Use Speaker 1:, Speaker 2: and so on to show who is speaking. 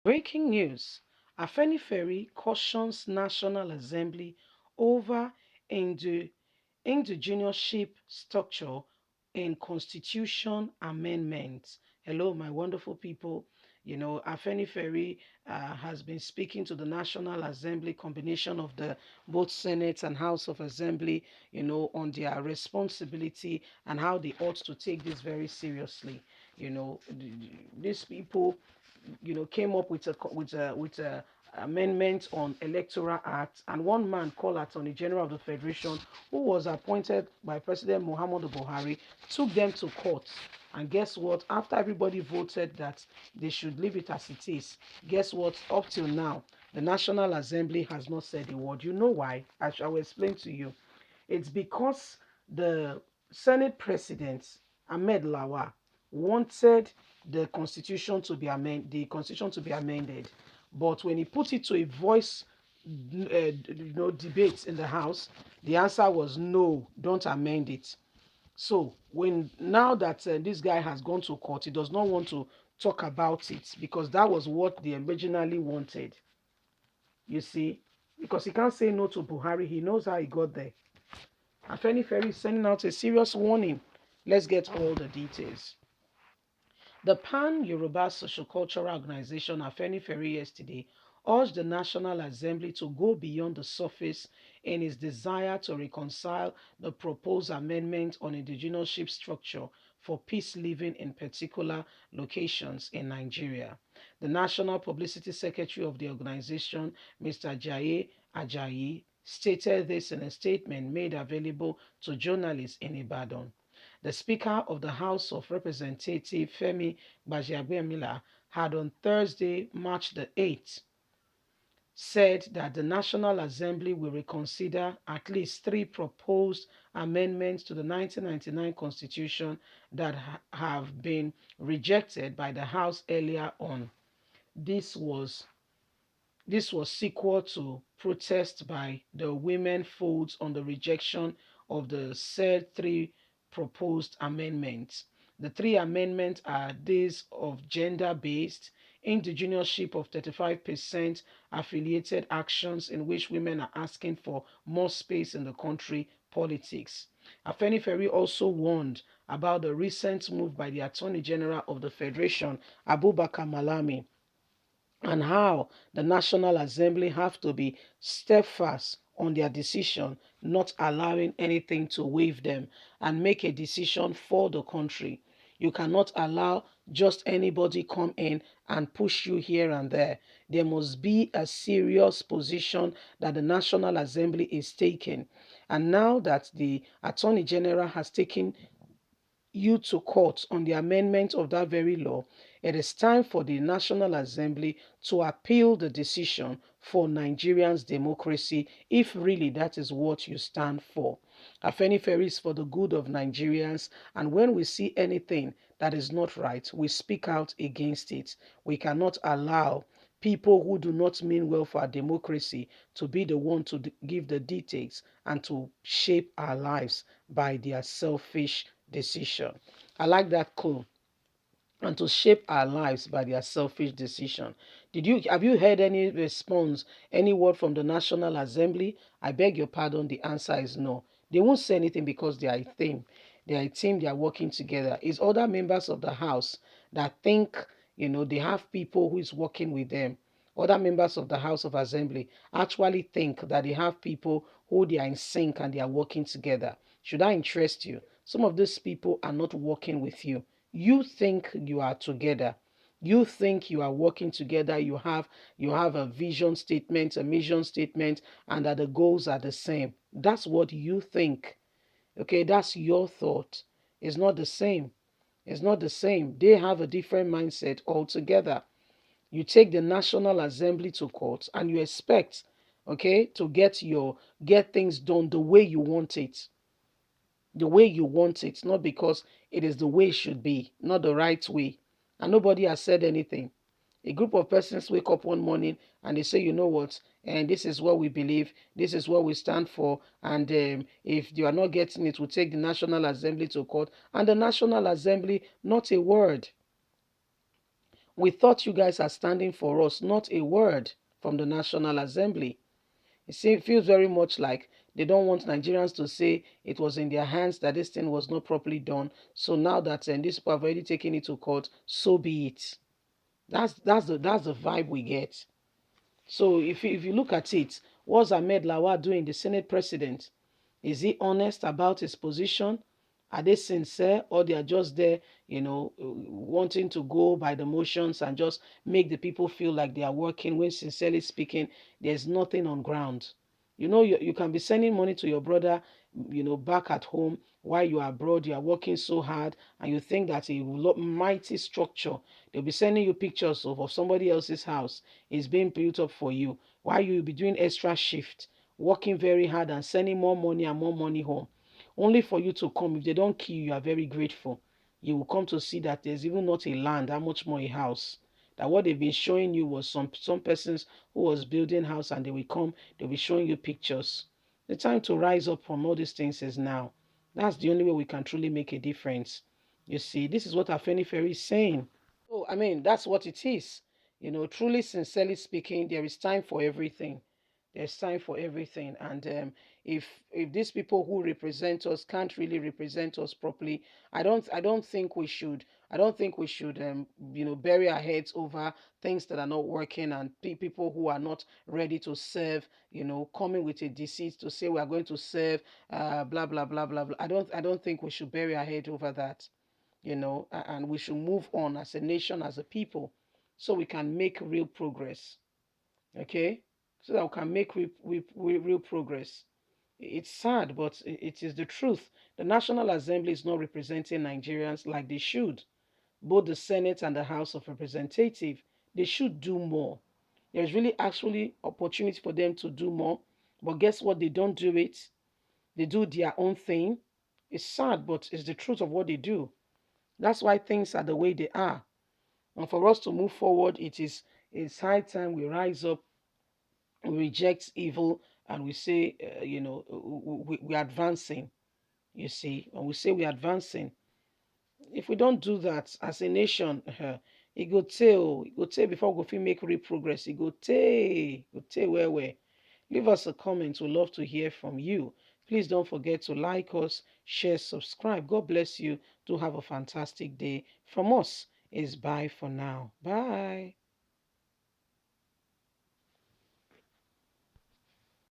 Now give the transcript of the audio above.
Speaker 1: Breaking news. Afenifere cautions National Assembly over indi- indigeneureship structure in Constitution amendments. Hello, my wonderful people. Afenifere has been speaking to the National Assembly, combination of the both Senate and House of Assembly, on their responsibility and how they ought to take this very seriously. These people came up with a amendment on electoral act, and one man called Attorney General of the Federation, who was appointed by President Muhammadu Buhari, took them to court. And guess what? After everybody voted that they should leave it as it is, guess what? Up till now, the National Assembly has not said a word. You know why? I shall explain to you. It's because the Senate President Ahmed Lawa wanted the constitution to be amended, but when he put it to a voice, debate in the House, the answer was no, don't amend it. So when now that this guy has gone to court, he does not want to talk about it because that was what they originally wanted. You see, because he can't say no to Buhari, he knows how he got there. Afenifere is sending out a serious warning. Let's get all the details. The Pan-Yoruba Sociocultural Organization Afenifere yesterday urged the National Assembly to go beyond the surface in its desire to reconcile the proposed amendment on indigeneureship structure for peace living in particular locations in Nigeria. The National Publicity Secretary of the organization, Mr. Jaye Ajayi, stated this in a statement made available to journalists in Ibadan. The Speaker of the House of Representatives, Femi Gbajabiamila, had on Thursday, March the 8th, said that the National Assembly will reconsider at least three proposed amendments to the 1999 Constitution that have been rejected by the House earlier on. This was this was sequel to protests by the women folds on the rejection of the said three proposed amendments. The three amendments are these of gender-based, indigeneureship of 35% affiliated actions in which women are asking for more space in the country politics. Afenifere also warned about the recent move by the Attorney General of the Federation, Abubakar Malami, and how the National Assembly have to be steadfast on their decision, not allowing anything to waive them, and make a decision for the country. You cannot allow just anybody come in and push you here and there. There must be a serious position that the National Assembly is taking. And now that the Attorney General has taken you to court on the amendment of that very law, it is time for the National Assembly to appeal the decision for Nigerians' democracy if really that is what you stand for. Afenifere is for the good of Nigerians, and when we see anything that is not right, we speak out against it. We cannot allow people who do not mean well for our democracy to be the one to give the dictates and to shape our lives by their selfish decision. I like that call. And to shape our lives by their selfish decision. Have you heard any response, any word from the National Assembly? I beg your pardon, the answer is no. They won't say anything because they are a team. They are a team, they are working together. It's other members of the House that think, they have people who is working with them. Other members of the House of Assembly actually think that they have people who they are in sync and they are working together. Should I interest you? Some of these people are not working with you. You think you are together. You think you are working together. You have a vision statement, a mission statement, and that the goals are the same. That's what you think. Okay, that's your thought. It's not the same. It's not the same. They have a different mindset altogether. You take the National Assembly to court and you expect, okay, to get things done the way you want it. The way you want it, not because it is the way it should be, not the right way. And nobody has said anything. A group of persons wake up one morning and they say, you know what, and this is what we believe, this is what we stand for, and if you are not getting it, we'll take the National Assembly to court. And the National Assembly, not a word. We thought you guys are standing for us, not a word from the National Assembly. You see, it feels very much like they don't want Nigerians to say it was in their hands that this thing was not properly done. So now that these people have already taken it to court, so be it. That's the vibe we get. So if you look at it, what's Ahmed Lawal doing, the Senate president? Is he honest about his position? Are they sincere, or they are just there, wanting to go by the motions and just make the people feel like they are working when sincerely speaking, there's nothing on ground? You can be sending money to your brother, back at home while you are abroad, you are working so hard, and you think that a mighty structure, they'll be sending you pictures of somebody else's house is being built up for you, while you'll be doing extra shift, working very hard and sending more money home, only for you to come. If they don't kill you, you are very grateful. You will come to see that there's even not a land, how much more a house. That what they've been showing you was some persons who was building house, and they will come, they'll be showing you pictures. The time to rise up from all these things is now. That's the only way we can truly make a difference. You see, this is what Afenifere is saying. So, I mean, that's what it is. Truly, sincerely speaking, there is time for everything. There's time for everything. And if these people who represent us can't really represent us properly, I don't think we should. I don't think we should, bury our heads over things that are not working, and people who are not ready to serve. Coming with a deceit to say we are going to serve, blah blah blah blah blah. I don't think we should bury our head over that. And we should move on as a nation, as a people, so we can make real progress. Okay, so that we can make real progress. It's sad, but it is the truth. The National Assembly is not representing Nigerians like they should. Both the Senate and the House of Representatives, they should do more. There's really actually opportunity for them to do more, but guess what? They don't do it. They do their own thing. It's sad, but it's the truth of what they do. That's why things are the way they are. And for us to move forward, it's high time we rise up, we reject evil, and we say, we're advancing. You see, when we say we're advancing, if we don't do that as a nation, it go tell before we go fit make real progress. It go tell where. Leave us a comment. We'd love to hear from you. Please don't forget to like us, share, subscribe. God bless you. Do have a fantastic day. From us is bye for now. Bye.